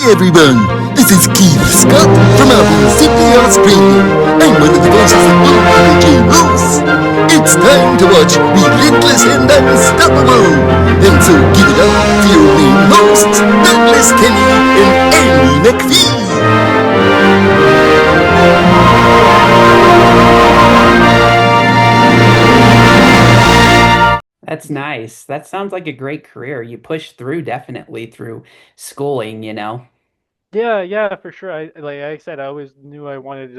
everyone, this is Keith Scott from our City, Australia. I'm one of the voices that will energy loose. It's time to watch Relentless and Unstoppable. And so give it up for your main hosts, Douglas Kelly and Andy McPhee. That's nice. That sounds like a great career. You pushed through definitely through schooling. Yeah, yeah, for sure. Like I said, I always knew I wanted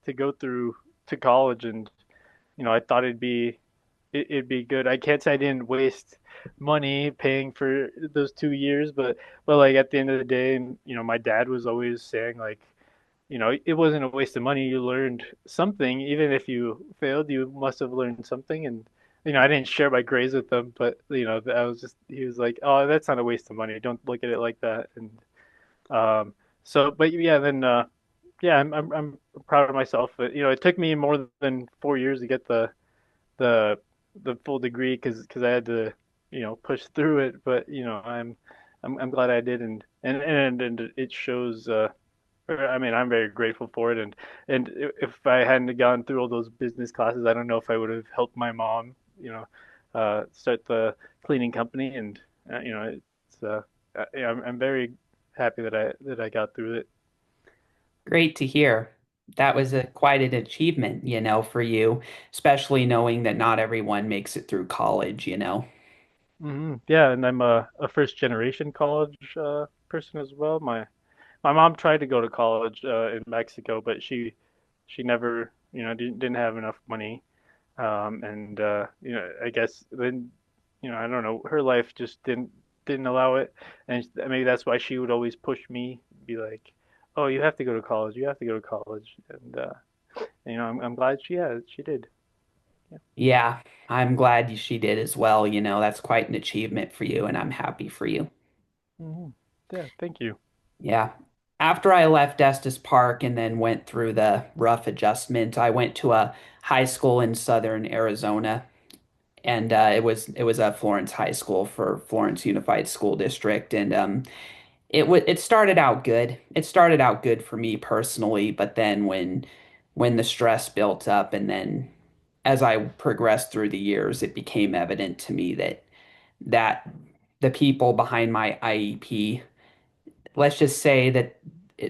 to go through to college, and I thought it'd be good. I can't say I didn't waste money paying for those 2 years, but like at the end of the day, and my dad was always saying like, it wasn't a waste of money. You learned something, even if you failed, you must have learned something. And I didn't share my grades with them, but I was just he was like, oh, that's not a waste of money. Don't look at it like that. And um, but yeah, then yeah, I'm proud of myself. But it took me more than 4 years to get the the full degree because I had to push through it. But I'm glad I did, and it shows. I mean, I'm very grateful for it, and if I hadn't gone through all those business classes, I don't know if I would have helped my mom, start the cleaning company, and it's yeah, I'm very happy that I got through it. Great to hear. That was quite an achievement for you, especially knowing that not everyone makes it through college. Yeah, and I'm a first generation college person as well. My mom tried to go to college in Mexico, but she never didn't have enough money. And I guess then I don't know, her life just didn't allow it, and maybe that's why she would always push me, be like, "Oh, you have to go to college. You have to go to college." And I'm glad she did. Yeah. Yeah, I'm glad she did as well. That's quite an achievement for you, and I'm happy for you. hmm Yeah. Thank you. Yeah. After I left Estes Park and then went through the rough adjustment, I went to a high school in southern Arizona, and it was a Florence High School for Florence Unified School District, and it started out good. It started out good for me personally, but then when the stress built up, and then as I progressed through the years, it became evident to me that the people behind my IEP, let's just say that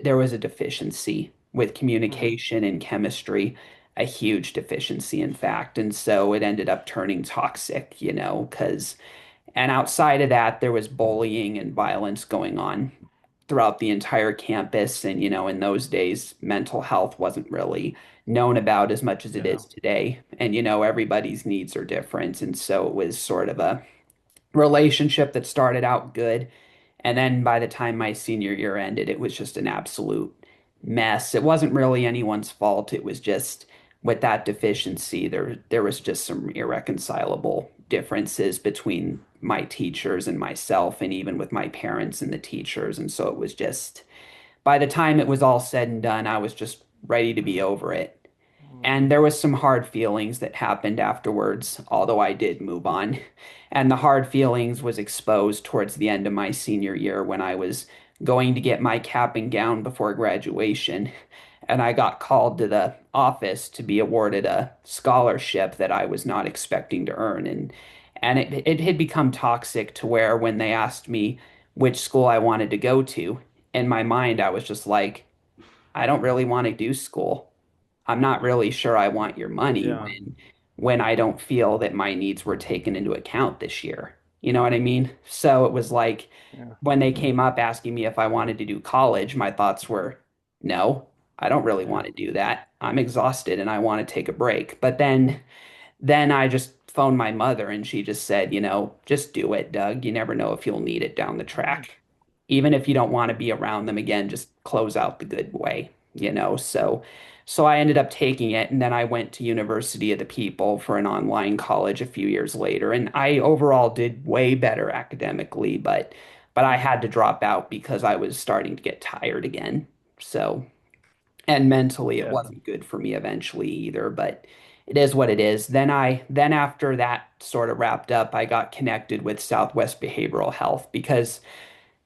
there was a deficiency with hmm communication and chemistry, a huge deficiency, in fact. And so it ended up turning toxic, because, and outside of that, there was bullying and violence going on throughout the entire campus. And in those days, mental health wasn't really known about as much as it Yeah. is today. And everybody's needs are different. And so it was sort of a relationship that started out good. And then by the time my senior year ended, it was just an absolute mess. It wasn't really anyone's fault. It was just with that deficiency, there was just some irreconcilable differences between my teachers and myself, and even with my parents and the teachers. And so it was just, by the time it was all said and done, I was just ready to be over it. hmm And there was some hard feelings that happened afterwards, although I did move on. And the hard feelings was exposed towards the end of my senior year when I was going to get my cap and gown before graduation. And I got called to the office to be awarded a scholarship that I was not expecting to earn. And it had become toxic to where when they asked me which school I wanted to go to, in my mind, I was just like, I don't really want to do school. I'm not really sure I want your money Yeah. when I don't feel that my needs were taken into account this year. You know what I mean? So it was like Yeah. when they came up asking me if I wanted to do college, my thoughts were, no, I don't really Yeah. want to do that. I'm exhausted and I want to take a break. But then I just phoned my mother and she just said, just do it, Doug. You never know if you'll need it down the hmm track. Even if you don't want to be around them again, just close out the good way. So I ended up taking it, and then I went to University of the People for an online college a few years later, and I overall did way better academically, but I hmm had to drop out because I was starting to get tired again. So, and mentally it Yeah. wasn't good for me eventually either, but it is what it is. Then after that sort of wrapped up, I got connected with Southwest Behavioral Health because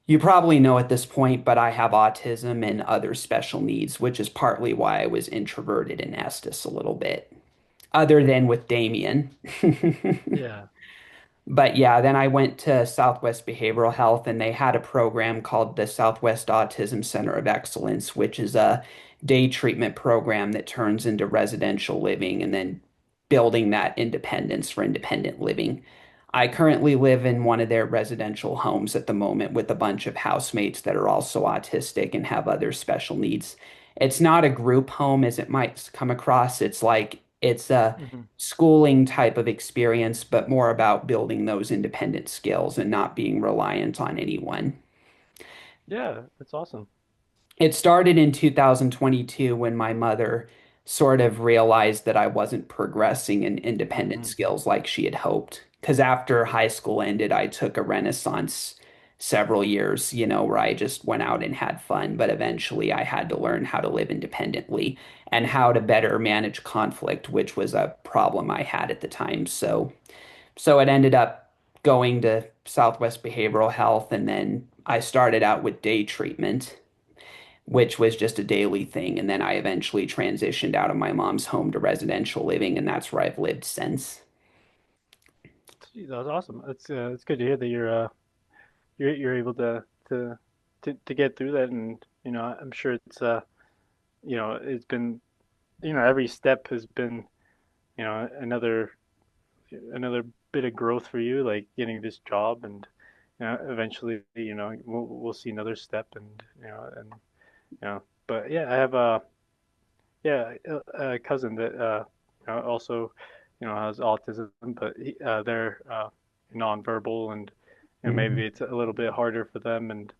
You probably know at this point, but I have autism and other special needs, which is partly why I was introverted in Estes a little bit, other than with Damien. Yeah. But yeah, then I went to Southwest Behavioral Health and they had a program called the Southwest Autism Center of Excellence, which is a day treatment program that turns into residential living and then building that independence for independent living. I currently live in one of their residential homes at the moment with a bunch of housemates that are also autistic and have other special needs. It's not a group home as it might come across. It's a Hmm. schooling type of experience, but more about building those independent skills and not being reliant on anyone. Yeah, that's awesome. It started in 2022 when my mother sort of realized that I wasn't progressing in independent Hmm. skills like she had hoped. Because after high school ended, I took a renaissance several years, where I just went out and had fun. But eventually I had to learn how to live independently and how to better manage conflict, which was a problem I had at the time. So it ended up going to Southwest Behavioral Health, and then I started out with day treatment, which was just a daily thing. And then I eventually transitioned out of my mom's home to residential living, and that's where I've lived since. Gee, that was awesome. It's good to hear that you're able to get through that, and I'm sure it's been every step has been another bit of growth for you, like getting this job, and eventually we'll see another step, and but yeah, I have a cousin that also has autism, but they're nonverbal, and maybe Mhm. it's a little bit harder for them, and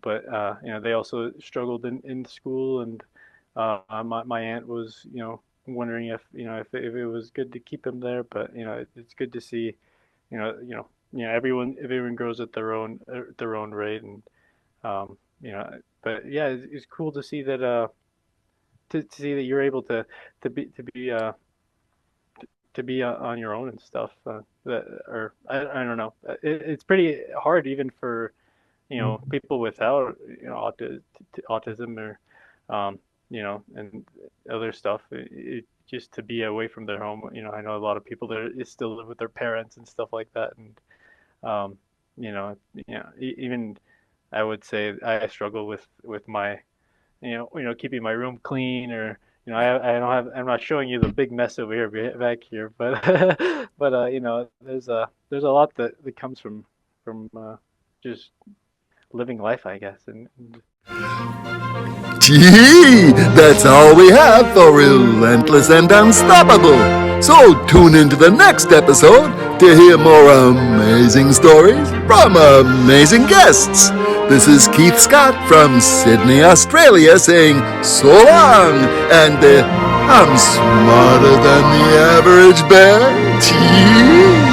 but they also struggled in school, and my aunt was wondering if it was good to keep him there, but it's good to see everyone grows at their own rate, and but yeah, it's cool to see that to see that you're able to be to be uh to be on your own and stuff, that or I don't know, it's pretty hard even for people without autism, or and other stuff, just to be away from their home. I know a lot of people that still live with their parents and stuff like that, and even I would say I struggle with my keeping my room clean, or I don't have, I'm not showing you the big mess over here back here, but but there's a lot that comes from just living life, I guess, and Gee, that's all we have for Relentless and Unstoppable. So tune into the next episode to hear more amazing stories from amazing guests. This is Keith Scott from Sydney, Australia saying so long, and I'm smarter than the average bear. Gee.